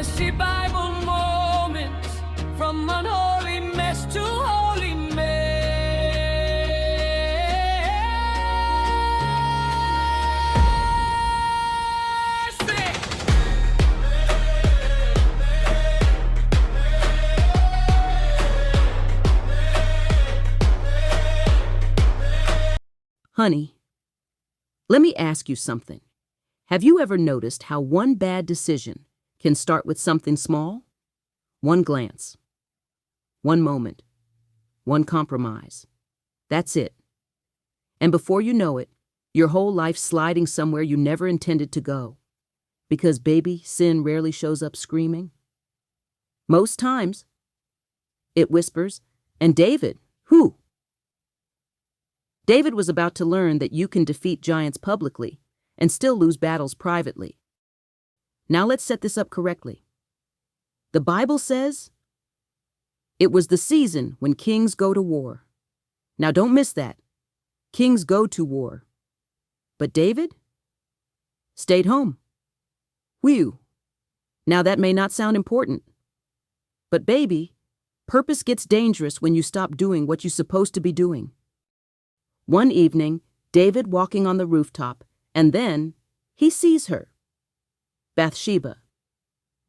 messy Bible moments, from unholy mess to holy mercy. Honey, let me ask you something. Have you ever noticed how one bad decision can start with something small? One glance, one moment, one compromise. That's it. And before you know it, your whole life's sliding somewhere you never intended to go. Because, baby, sin rarely shows up screaming. Most times, it whispers, and David, who? David was about to learn that you can defeat giants publicly and still lose battles privately. Now let's set this up correctly. The Bible says it was the season when kings go to war. Now don't miss that. Kings go to war. But David stayed home. Whew. Now that may not sound important. But baby, purpose gets dangerous when you stop doing what you're supposed to be doing. One evening, David walking on the rooftop, and then he sees her. Bathsheba,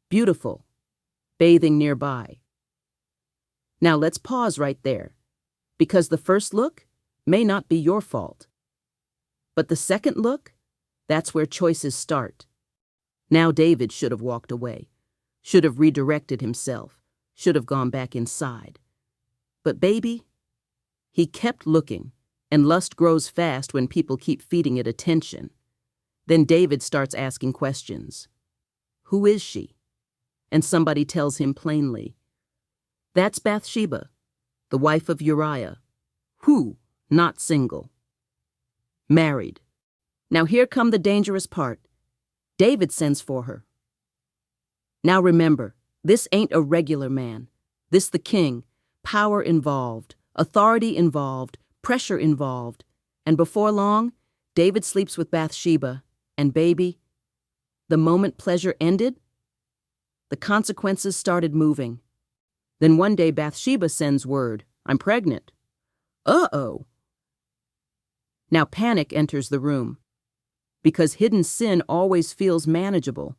beautiful, bathing nearby. Now let's pause right there, because the first look may not be your fault. But the second look, that's where choices start. Now David should have walked away, should have redirected himself, should have gone back inside. But baby, he kept looking. And lust grows fast when people keep feeding it attention. Then David starts asking questions. Who is she? And somebody tells him plainly, that's Bathsheba, the wife of Uriah, who, not single, married. Now here come the dangerous part. David sends for her. Now remember, this ain't a regular man. This the king, power involved, authority involved, pressure involved, and before long, David sleeps with Bathsheba, and baby, the moment pleasure ended, the consequences started moving. Then one day Bathsheba sends word, I'm pregnant. Uh-oh. Now panic enters the room, because hidden sin always feels manageable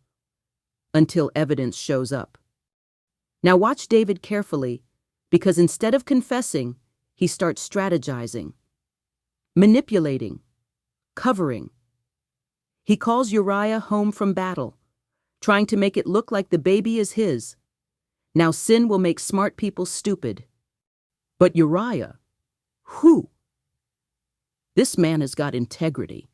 until evidence shows up. Now watch David carefully, because instead of confessing, he starts strategizing, manipulating, covering. He calls Uriah home from battle, trying to make it look like the baby is his. Now sin will make smart people stupid. But Uriah, who? This man has got integrity.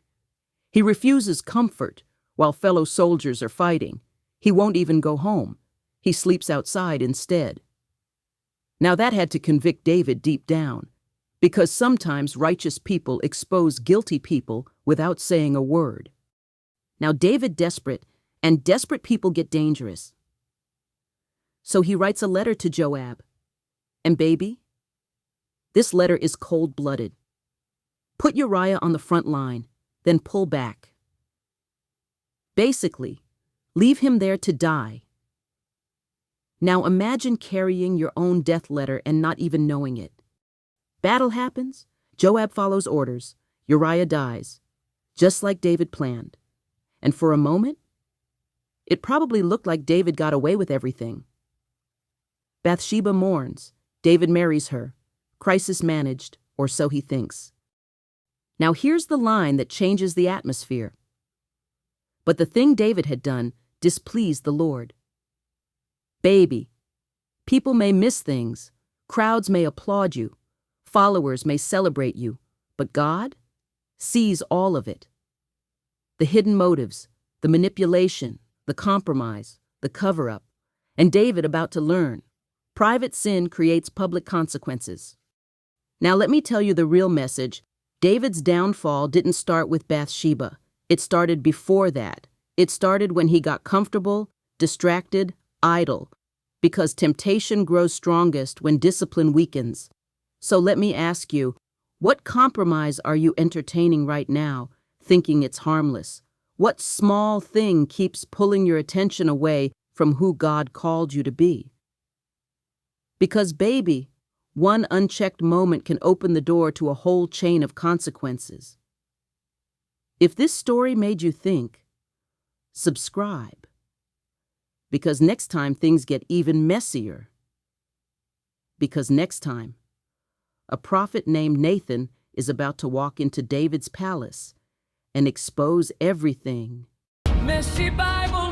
He refuses comfort while fellow soldiers are fighting. He won't even go home. He sleeps outside instead. Now that had to convict David deep down, because sometimes righteous people expose guilty people without saying a word. Now David desperate, and desperate people get dangerous. So he writes a letter to Joab. And baby, this letter is cold-blooded. Put Uriah on the front line, then pull back. Basically, leave him there to die. Now imagine carrying your own death letter and not even knowing it. Battle happens, Joab follows orders, Uriah dies, just like David planned. And for a moment, it probably looked like David got away with everything. Bathsheba mourns, David marries her, crisis managed, or so he thinks. Now here's the line that changes the atmosphere. But the thing David had done displeased the Lord. Baby, people may miss things, crowds may applaud you, followers may celebrate you, but God sees all of it. The hidden motives, the manipulation, the compromise, the cover-up, and David about to learn. Private sin creates public consequences. Now let me tell you the real message. David's downfall didn't start with Bathsheba. It started before that. It started when he got comfortable, distracted, idle, because temptation grows strongest when discipline weakens. So let me ask you, what compromise are you entertaining right now, thinking it's harmless? What small thing keeps pulling your attention away from who God called you to be. Because, baby, one unchecked moment can open the door to a whole chain of consequences. If this story made you think, subscribe. Because next time things get even messier. Because next time, a prophet named Nathan is about to walk into David's palace and expose everything. Messy Bible